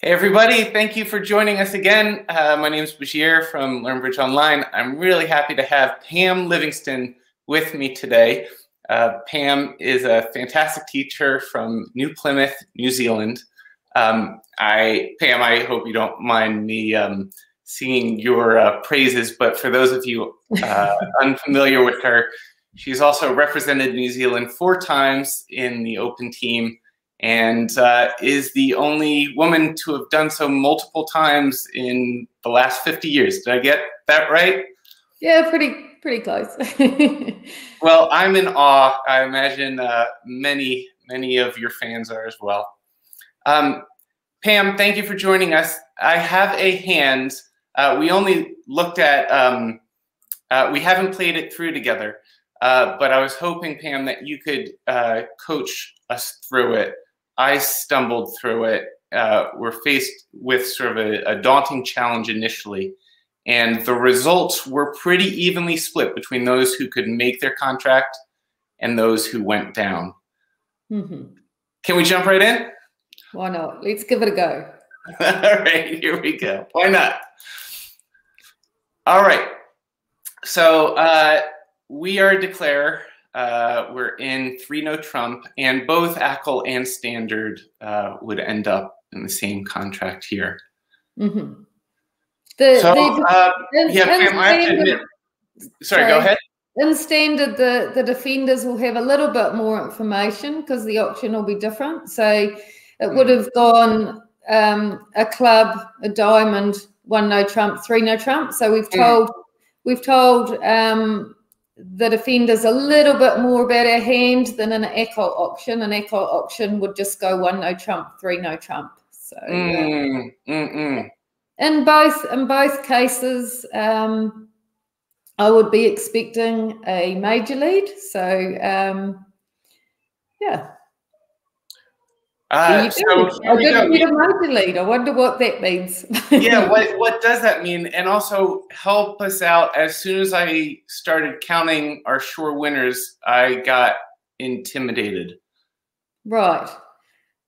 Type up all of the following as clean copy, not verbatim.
Hey everybody, thank you for joining us again. My name is Bashir from LearnBridge Online. I'm really happy to have Pam Livingston with me today. Pam is a fantastic teacher from New Plymouth, New Zealand. Pam, I hope you don't mind me singing your praises, but for those of you unfamiliar with her, she's also represented New Zealand 4 times in the Open team, and is the only woman to have done so multiple times in the last 50 years. Did I get that right? Yeah, pretty close. Well, I'm in awe. I imagine many of your fans are as well. Pam, thank you for joining us. I have a hand. We only looked at, we haven't played it through together, but I was hoping, Pam, that you could coach us through it. I stumbled through it. We're faced with sort of a daunting challenge initially, and the results were pretty evenly split between those who could make their contract and those who went down. Mm-hmm. Can we jump right in? Why not? Let's give it a go. All right, here we go. Why not? All right. So we are a declare. We're in 3 no trump, and both Acol and Standard would end up in the same contract here. Mm-hmm. Pam, I have to admit. Sorry, go ahead. In Standard, the defenders will have a little bit more information because the option will be different. So it would have gone a club, a diamond, 1 no trump, 3 no trump. So we've told the defenders a little bit more about our hand than an Acol auction. An Acol auction would just go 1 no trump, 3 no trump. So in both cases, I would be expecting a major lead. So yeah. I didn't get a major lead. I wonder what that means. Yeah, what does that mean? And also help us out. As soon as I started counting our sure winners, I got intimidated. Right.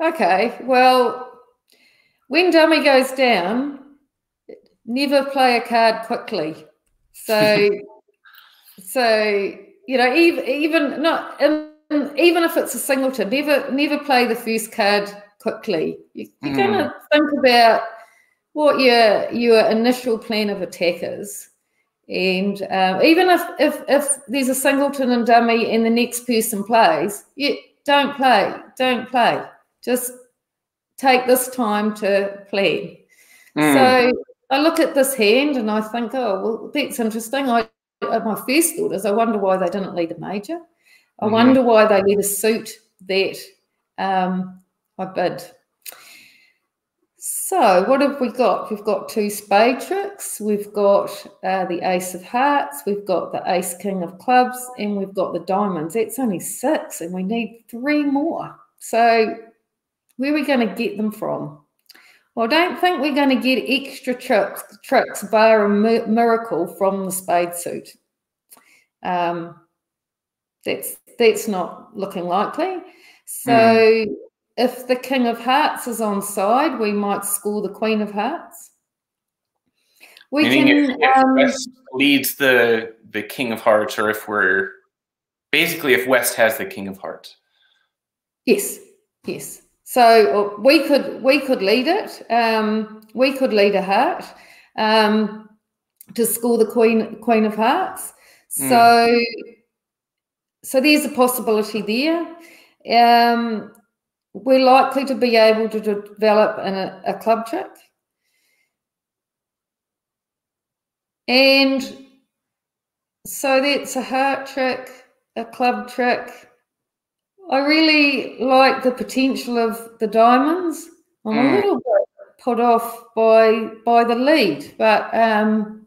Okay. Well, when dummy goes down, never play a card quickly. So you know, even if it's a singleton, never play the first card quickly. You're going to think about what your initial plan of attack is, and even if there's a singleton and dummy and the next person plays, don't play. Just take this time to plan. So I look at this hand and I think, oh well, that's interesting. My first thought is, I wonder why they didn't lead a major. I wonder why they let a suit that I bid. So what have we got? We've got 2 spade tricks. We've got the ace of hearts. We've got the ace king of clubs, and we've got the diamonds. That's only 6, and we need 3 more. So where are we going to get them from? Well, I don't think we're going to get extra tricks bar a miracle from the spade suit. That's not looking likely. So if the king of hearts is on side, we might score the queen of hearts. If West leads the king of hearts, or if West has the king of hearts. Yes. So we could lead it. We could lead a heart to score the queen of hearts. So there's a possibility there. We're likely to be able to develop a club trick. And so that's a heart trick, a club trick. I really like the potential of the diamonds. I'm a little bit put off by the lead, but I'm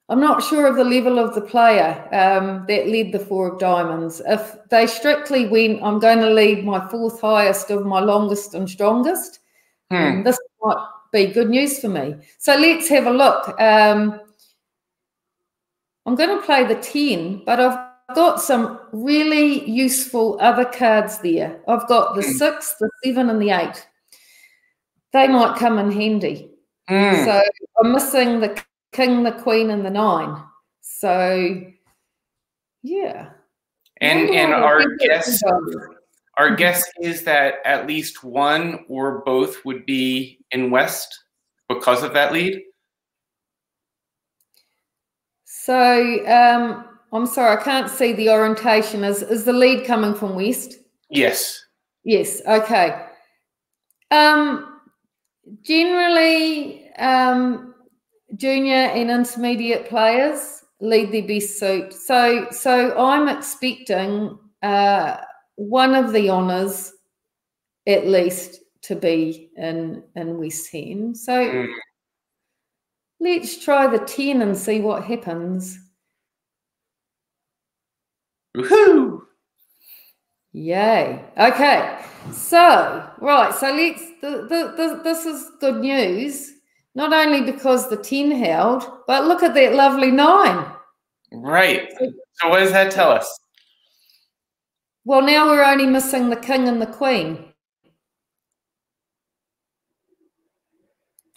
not sure of the level of the player that led the 4 of diamonds. If they strictly went, I'm going to lead my 4th highest of my longest and strongest, this might be good news for me. So let's have a look. I'm going to play the 10, but I've got some really useful other cards there. I've got the 6, the 7, and the 8. they might come in handy. So I'm missing the king, the queen, and the 9. So yeah. And our guess is that at least one or both would be in West because of that lead. So I'm sorry, I can't see the orientation. Is the lead coming from West? Yes. Yes. Okay. Generally, junior and intermediate players lead their best suit. So I'm expecting one of the honours at least to be in West Hand. So let's try the 10 and see what happens. Woohoo! Yay. Okay. So, right. So this is good news. Not only because the 10 held, but look at that lovely 9. Right. So what does that tell us? Well, now we're only missing the king and the queen.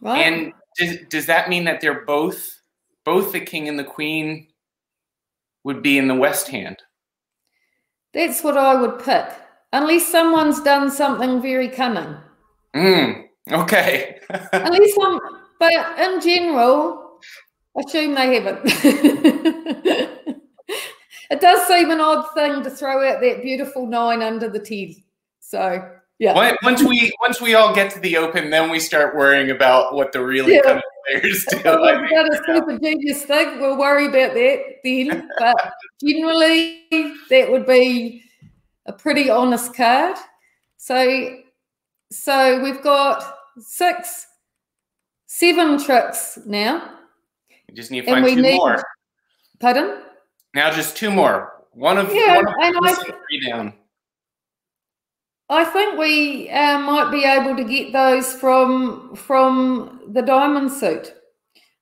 Right? And does that mean that they're both the king and the queen would be in the West Hand? That's what I would pick, unless someone's done something very cunning. Okay. But in general, assume they haven't. It does seem an odd thing to throw out that beautiful 9 under the 10. So yeah. Once we all get to the Open, then we start worrying about what the really cunning players do. We've got a super genius thing. We'll worry about that then. But generally, that would be a pretty honest card. So we've got 7 tricks now. We just need to find 2 more. Pardon? Now just 2 more. One of 3 down. I think we might be able to get those from the diamond suit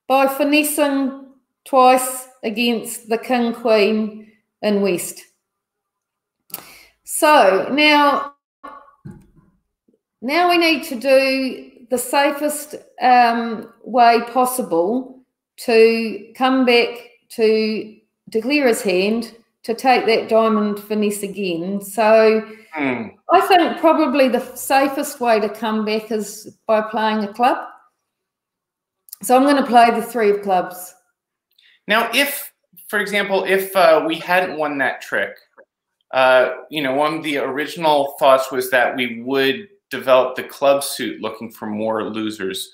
by finessing twice against the king, queen in West. So now we need to do the safest way possible to come back to declare his hand to take that diamond finesse again. So I think probably the safest way to come back is by playing a club. So I'm going to play the 3 of clubs. Now, if, for example, if we hadn't won that trick, one of the original thoughts was that we would develop the club suit looking for more losers.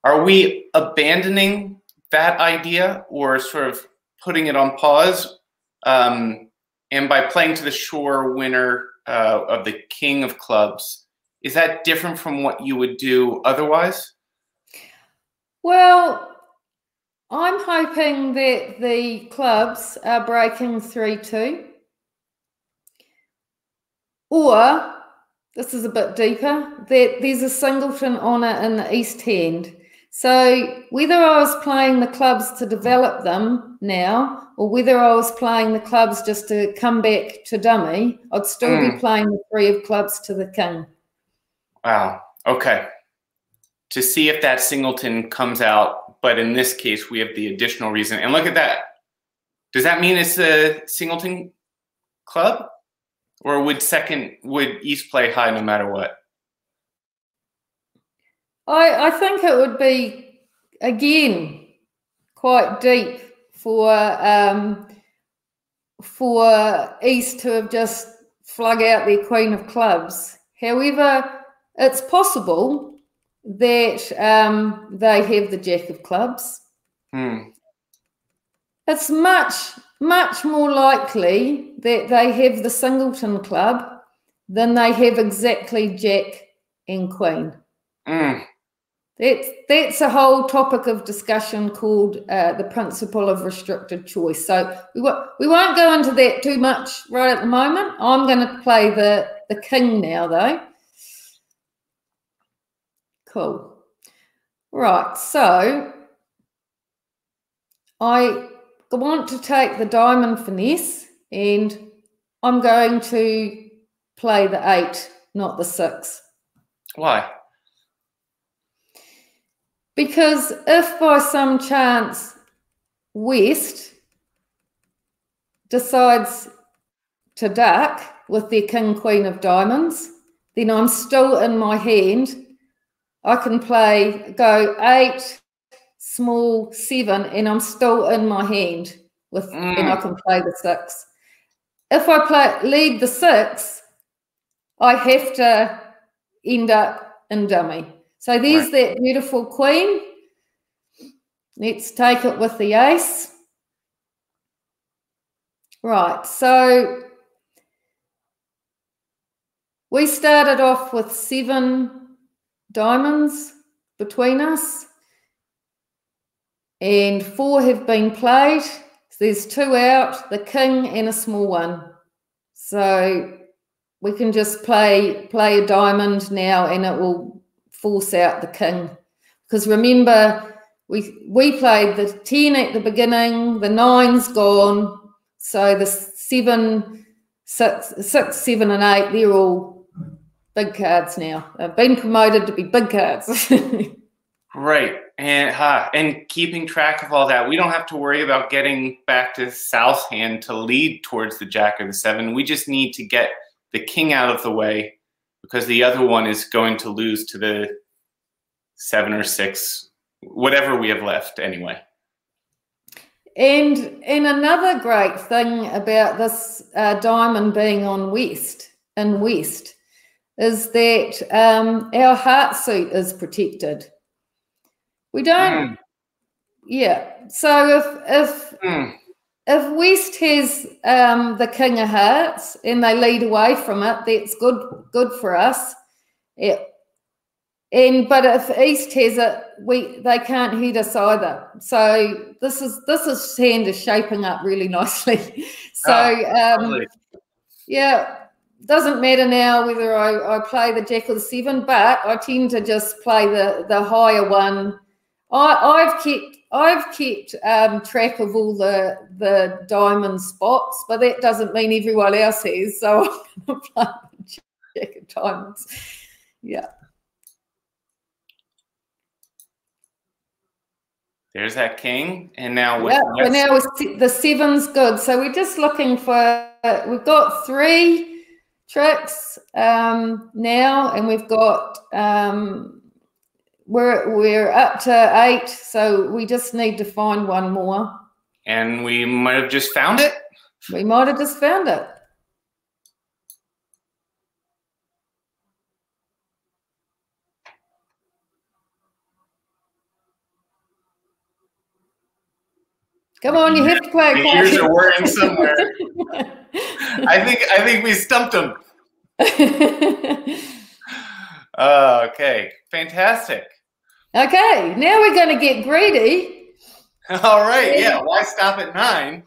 Are we abandoning that idea or sort of putting it on pause? And by playing to the shore winner of the king of clubs, is that different from what you would do otherwise? Well, I'm hoping that the clubs are breaking 3-2. Or, this is a bit deeper, that there's a singleton honour in the East Hand. So whether I was playing the clubs to develop them now, or whether I was playing the clubs just to come back to dummy, I'd still be playing the 3 of clubs to the king. Wow. Okay. To see if that singleton comes out, but in this case, we have the additional reason. And look at that. Does that mean it's a singleton club? Or would East play high no matter what? I think it would be, again, quite deep for East to have just flung out their queen of clubs. However, it's possible that they have the jack of clubs. It's much more likely that they have the singleton club than they have exactly jack and queen. That's a whole topic of discussion called the principle of restricted choice. So we won't go into that too much right at the moment. I'm going to play the king now, though. Cool. Right, so I want to take the diamond finesse, and I'm going to play the 8, not the 6. Why? Because if by some chance West decides to duck with their king, queen of diamonds, then I'm still in my hand. I can go 8, small, 7, and I'm still in my hand and I can play the 6. If I lead the 6, I have to end up in dummy. So there's that beautiful queen. Let's take it with the ace. Right, so we started off with 7 diamonds between us, and 4 have been played. So there's 2 out, the king and a small one. So we can just play a diamond now, and it will force out the king. Because remember, we played the 10 at the beginning, the 9's gone, so the 7, 6, 7, and 8, they're all big cards now. They've been promoted to be big cards. Right. And keeping track of all that, we don't have to worry about getting back to South's hand to lead towards the jack or the 7. We just need to get the king out of the way, because the other one is going to lose to the 7 or 6, whatever we have left anyway. And another great thing about this diamond being on West, is that our heart suit is protected. We don't, So if West has the king of hearts and they lead away from it, that's good for us. Yeah. But if East has it, they can't hit us either. So this hand is shaping up really nicely. So doesn't matter now whether I play the jack or the 7, but I tend to just play the higher one. I've kept track of all the diamond spots, but that doesn't mean everyone else has. So I'm going to play the jack of diamonds. Yeah. There's that king, and now so now the 7's good. So we're just looking for. We've got 3 tricks now, and we've got. We're up to 8, so we just need to find one more. And we might have just found it? We might have just found it. Come on, you have to play. The ears are whirring somewhere. I think we stumped him. Okay, fantastic. Okay, now we're going to get greedy. All right, yeah. Why stop at 9?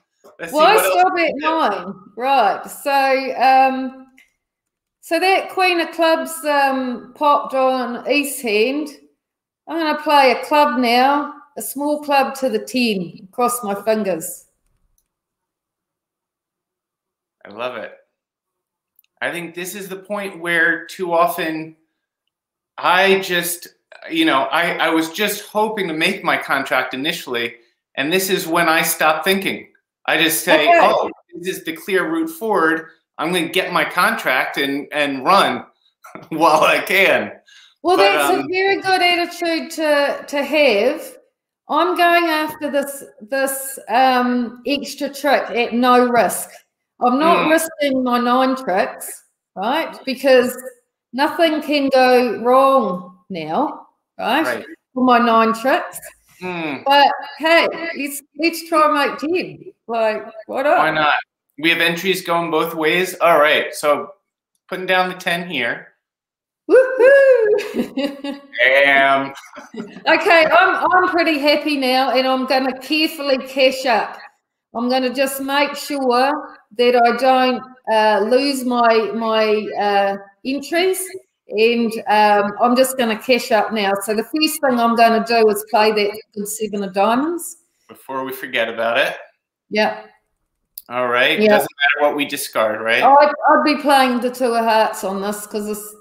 Why stop at 9? Right. So, so that Queen of Clubs popped on East hand. I'm going to play a club now, a small club to the 10. Cross my fingers. I love it. I think this is the point where too often I just, I was just hoping to make my contract initially, and this is when I stop thinking. I just say, oh, this is the clear route forward. I'm going to get my contract and run while I can. Well, that's a very good attitude to have. I'm going after this extra trick at no risk. I'm not risking my 9 tricks, right? Because nothing can go wrong now, right? For my 9 tricks. But hey, let's try and make 10. Like, why not? Why not? We have entries going both ways. All right, so putting down the 10 here. Woohoo! Damn. Okay, I'm pretty happy now, and I'm going to carefully cash up. I'm going to just make sure that I don't lose my entries, and I'm just going to cash up now. So the first thing I'm going to do is play that good 7 of diamonds. Before we forget about it. Yeah. All right. Doesn't matter what we discard, right? I'd be playing the 2 of hearts on this because it's,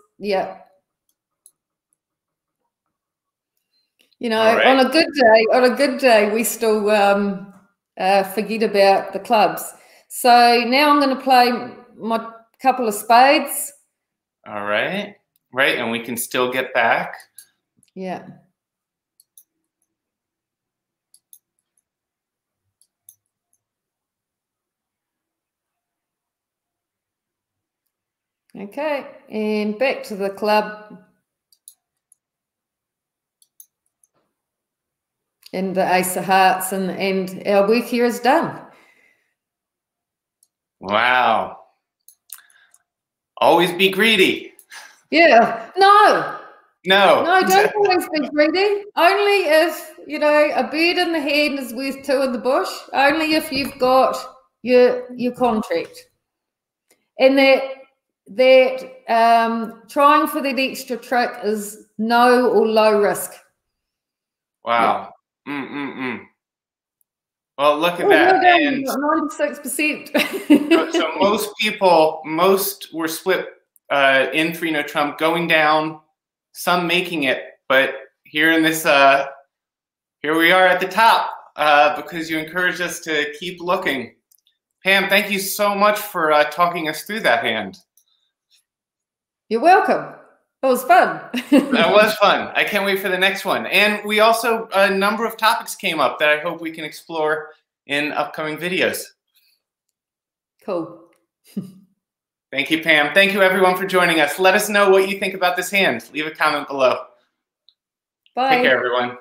You know, right. On a good day, we still forget about the clubs. So now I'm going to play my couple of spades. All right. Right, and we can still get back. Yeah. Okay, and back to the club. And the ace of hearts, and our work here is done. Wow. Always be greedy. Yeah. No, exactly. don't always be greedy. Only if, you know, a bird in the hand is worth two in the bush. Only if you've got your contract. And that trying for that extra trick is no or low risk. Wow. Yeah. Well, look at that. And 96%. So most were split in 3-no trump, going down, some making it, but here in this, here we are at the top because you encouraged us to keep looking. Pam, thank you so much for talking us through that hand. You're welcome. It was fun. That was fun. I can't wait for the next one. And we also, a number of topics came up that I hope we can explore in upcoming videos. Cool. Thank you, Pam. Thank you, everyone, for joining us. Let us know what you think about this hand. Leave a comment below. Bye. Take care, everyone.